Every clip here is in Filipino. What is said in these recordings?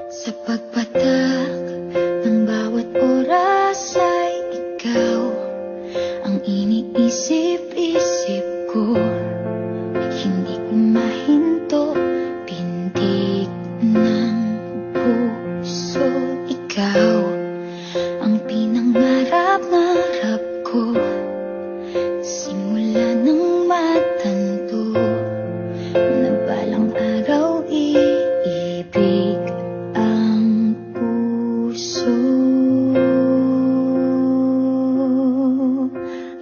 Sa pagpatak ng bawat oras ay ikaw ang iniisip-isip ko. Hindi ko mahinto, pintig ng puso. Ikaw ang pinangarap-ngarap ko, simula ng matanto na balang araw iibig ang puso.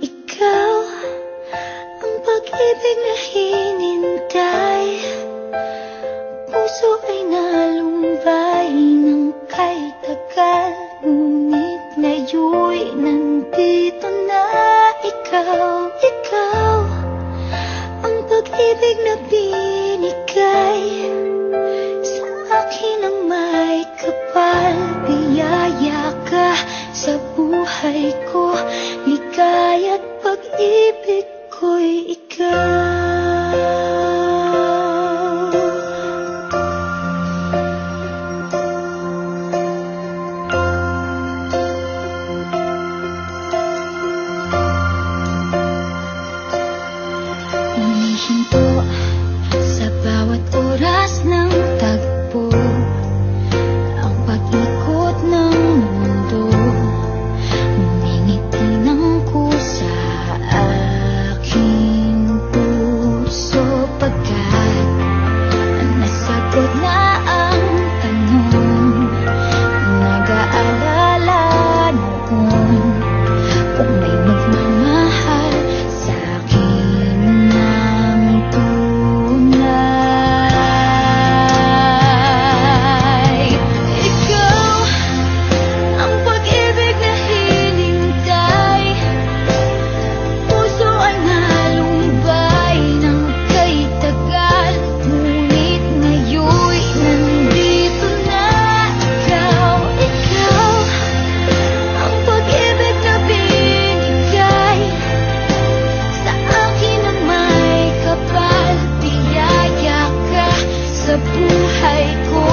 Ikaw ang pag-ibig na hinintay, puso ay nalumbay ng kay tagal, ngunit ngayon'y nandito na. Ikaw ang pag-ibig na binigay sa akin ang may kapal. Biyaya ka sa buhay ko, ligaya't pag-ibig ko'y ikaw. Umihinto sa bawat oras ng tagpo, ang pag-ikot ng mundo, ngumingiti ng kusa aking puso. Pagkat nasagot na ang tanong, nag-aalala noon kung may magmamahal sa akin ng tunay. Ikaw ang pag-ibig na hinintay, puso ay nalumbay ng kay tagal, ngunit ngayon'y nandito na. Ikaw ang pag-ibig na binigay sa akin ang may kapal. Biyaya ka sa buhay ko,